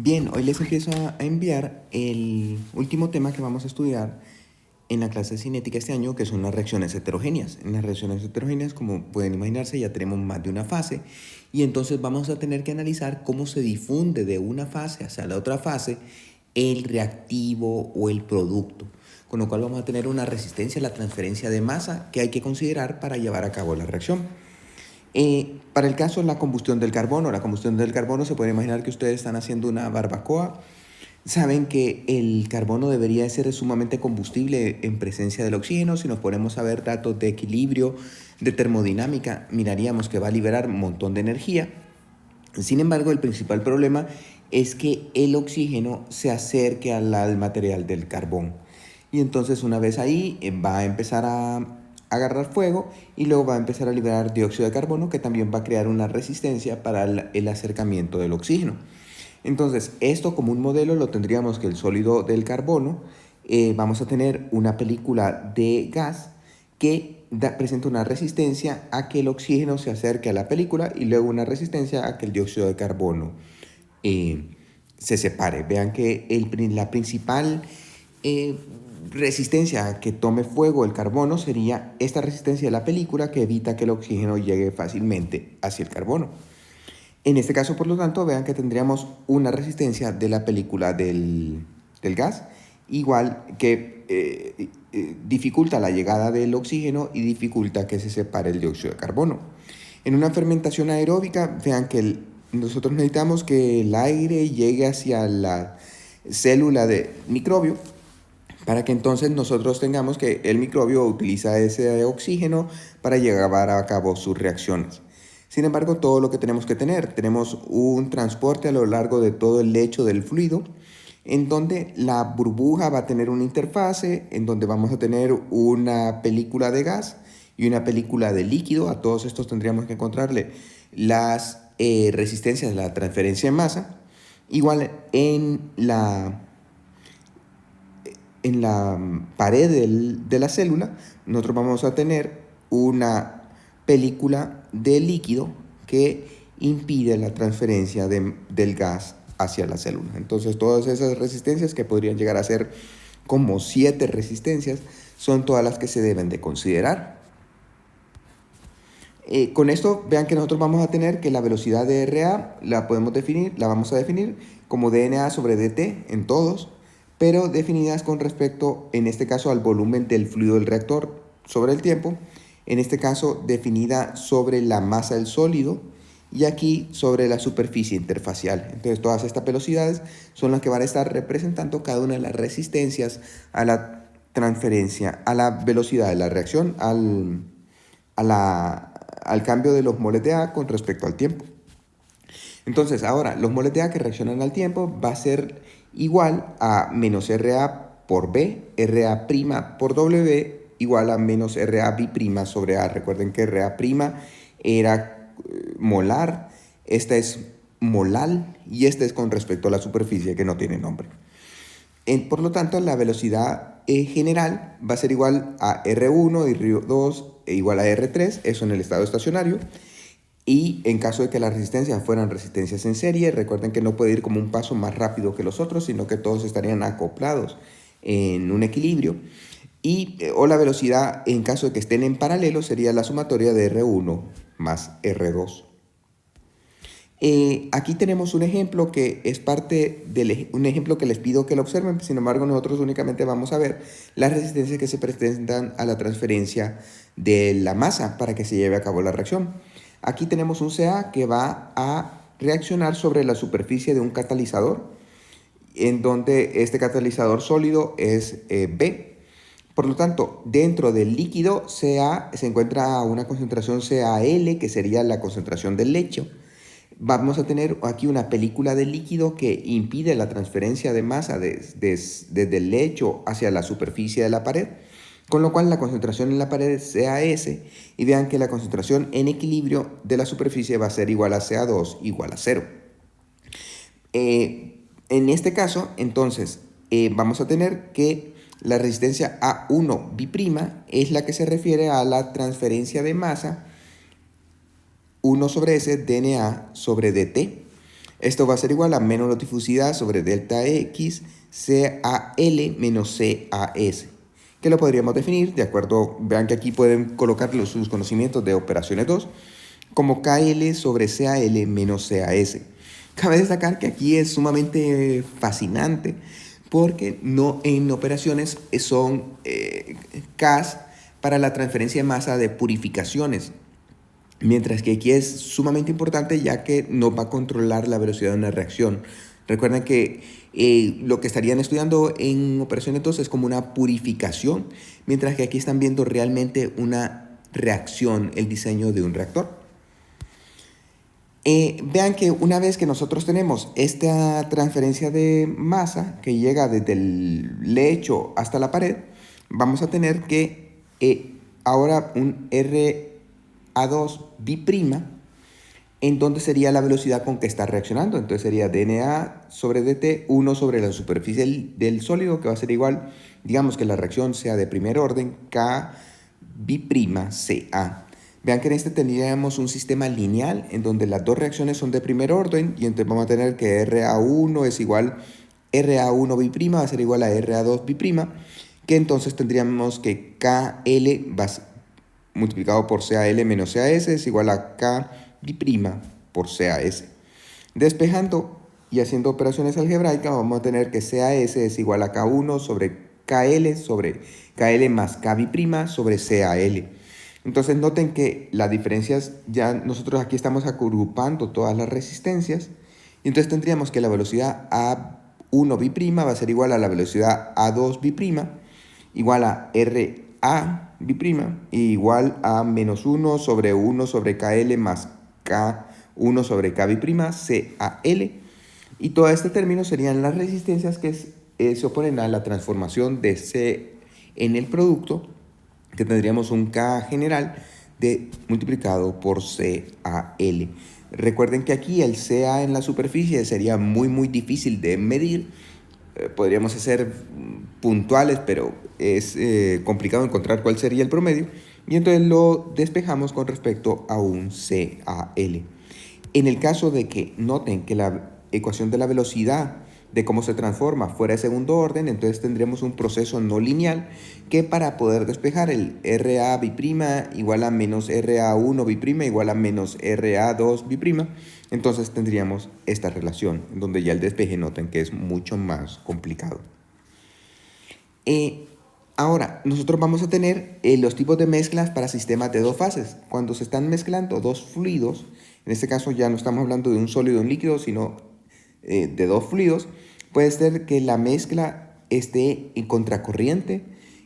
Bien, hoy les empiezo a enviar el último tema que vamos a estudiar en la clase de cinética este año, que son las reacciones heterogéneas. En las reacciones heterogéneas, como pueden imaginarse, ya tenemos más de una fase y entonces vamos a tener que analizar cómo se difunde de una fase hacia la otra fase el reactivo o el producto, con lo cual vamos a tener una resistencia a la transferencia de masa que hay que considerar para llevar a cabo la reacción. Para el caso de la combustión del carbono se puede imaginar que ustedes están haciendo una barbacoa. Saben que el carbono debería ser sumamente combustible en presencia del oxígeno. Si nos ponemos a ver datos de equilibrio, de termodinámica, miraríamos que va a liberar un montón de energía. Sin embargo, el principal problema es que el oxígeno se acerque al material del carbón. Y entonces una vez ahí va a empezar a agarrar fuego y luego va a empezar a liberar dióxido de carbono, que también va a crear una resistencia para el acercamiento del oxígeno. Entonces, esto como un modelo lo tendríamos que el sólido del carbono, vamos a tener una película de gas que presenta una resistencia a que el oxígeno se acerque a la película y luego una resistencia a que el dióxido de carbono eh, se separe. Vean que la principal eh, resistencia a que tome fuego el carbono sería esta resistencia de la película que evita que el oxígeno llegue fácilmente hacia el carbono. En este caso, por lo tanto, vean que tendríamos una resistencia de la película del gas, igual que dificulta la llegada del oxígeno y dificulta que se separe el dióxido de carbono. En una fermentación aeróbica, vean que nosotros necesitamos que el aire llegue hacia la célula de microbio para que entonces nosotros tengamos que el microbio utiliza ese oxígeno para llevar a cabo sus reacciones. Sin embargo, todo lo que tenemos que tener, tenemos un transporte a lo largo de todo el lecho del fluido, en donde la burbuja va a tener una interfase, en donde vamos a tener una película de gas y una película de líquido. A todos estos tendríamos que encontrarle las resistencias de la transferencia de masa. Igual en la pared de la célula, nosotros vamos a tener una película de líquido que impide la transferencia del gas hacia la célula. Entonces, todas esas resistencias, que podrían llegar a ser como 7 resistencias, son todas las que se deben de considerar. Con esto, vean que nosotros vamos a tener que la velocidad de RA la vamos a definir como dNA sobre dt en todos, pero definidas con respecto, en este caso, al volumen del fluido del reactor sobre el tiempo, en este caso definida sobre la masa del sólido y aquí sobre la superficie interfacial. Entonces, todas estas velocidades son las que van a estar representando cada una de las resistencias a la transferencia, a la velocidad de la reacción, al cambio de los moles de A con respecto al tiempo. Entonces, ahora, los moles de A que reaccionan al tiempo va a ser igual a menos RA por B, RA' por W, igual a menos RA B' sobre A. Recuerden que RA' era molar, esta es molal y esta es con respecto a la superficie que no tiene nombre. Por lo tanto, la velocidad general va a ser igual a R1 y R2 igual a R3, eso en el estado estacionario. Y en caso de que las resistencias fueran resistencias en serie, recuerden que no puede ir como un paso más rápido que los otros, sino que todos estarían acoplados en un equilibrio. O la velocidad, en caso de que estén en paralelo, sería la sumatoria de R1 más R2. Aquí tenemos un ejemplo que es parte de un ejemplo que les pido que lo observen. Sin embargo, nosotros únicamente vamos a ver las resistencias que se presentan a la transferencia de la masa para que se lleve a cabo la reacción. Aquí tenemos un Ca que va a reaccionar sobre la superficie de un catalizador, en donde este catalizador sólido es B. Por lo tanto, dentro del líquido Ca se encuentra una concentración Cal, que sería la concentración del lecho. Vamos a tener aquí una película de líquido que impide la transferencia de masa desde el lecho hacia la superficie de la pared, con lo cual la concentración en la pared es CaS, y vean que la concentración en equilibrio de la superficie va a ser igual a Ca2 igual a 0. En este caso, entonces, vamos a tener que la resistencia A1' es la que se refiere a la transferencia de masa 1 sobre S dNA sobre dt. Esto va a ser igual a menos la difusidad sobre delta X CAL menos CAS, que lo podríamos definir de acuerdo, vean que aquí pueden colocar sus conocimientos de operaciones 2, como KL sobre CAL menos CAS. Cabe destacar que aquí es sumamente fascinante porque no en operaciones son Ks para la transferencia de masa de purificaciones, mientras que aquí es sumamente importante ya que nos va a controlar la velocidad de una reacción. Recuerden que lo que estarían estudiando en operaciones 2 es como una purificación, mientras que aquí están viendo realmente una reacción, el diseño de un reactor. Vean que una vez que nosotros tenemos esta transferencia de masa que llega desde el lecho hasta la pared, vamos a tener que ahora un RA2 biprima, en donde sería la velocidad con que está reaccionando. Entonces sería dNA sobre dt, 1 sobre la superficie del sólido, que va a ser igual, digamos que la reacción sea de primer orden, K biprima Ca. Vean que en este tendríamos un sistema lineal en donde las dos reacciones son de primer orden y entonces vamos a tener que RA1 es igual, RA1 biprima va a ser igual a RA2 biprima, que entonces tendríamos que KL multiplicado por CAL menos CAS es igual a K biprima por CAS. Despejando y haciendo operaciones algebraicas vamos a tener que CAS es igual a K1 sobre KL más K biprima sobre CAL. Entonces noten que las diferencias, ya nosotros aquí estamos agrupando todas las resistencias, y entonces tendríamos que la velocidad A1 biprima va a ser igual a la velocidad A2 biprima, igual a RA biprima, igual a menos 1 sobre KL más K1 sobre K biprima, CAL, y todo este término serían las resistencias que se oponen a la transformación de C en el producto, que tendríamos un K general multiplicado por CAL. Recuerden que aquí el CA en la superficie sería muy difícil de medir. Podríamos ser puntuales, pero es complicado encontrar cuál sería el promedio. Y entonces lo despejamos con respecto a un CAL. En el caso de que noten que la ecuación de la velocidad de cómo se transforma fuera de segundo orden, entonces tendremos un proceso no lineal que para poder despejar el RA biprima igual a menos RA1 biprima igual a menos RA2 biprima, entonces tendríamos esta relación, donde ya el despeje noten que es mucho más complicado. Ahora, nosotros vamos a tener los tipos de mezclas para sistemas de dos fases. Cuando se están mezclando dos fluidos, en este caso ya no estamos hablando de un sólido y un líquido, sino de dos fluidos, puede ser que la mezcla esté en contracorriente,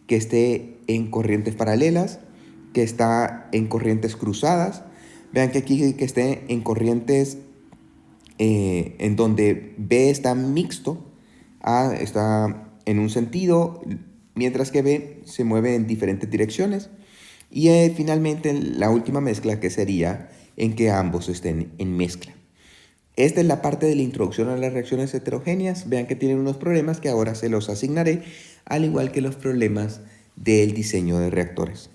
que esté en corrientes paralelas, que está en corrientes cruzadas. Vean que aquí que esté en corrientes en donde B está mixto, A está en un sentido, mientras que B se mueve en diferentes direcciones. Y finalmente la última mezcla, que sería en que ambos estén en mezcla. Esta es la parte de la introducción a las reacciones heterogéneas. Vean que tienen unos problemas que ahora se los asignaré, al igual que los problemas del diseño de reactores.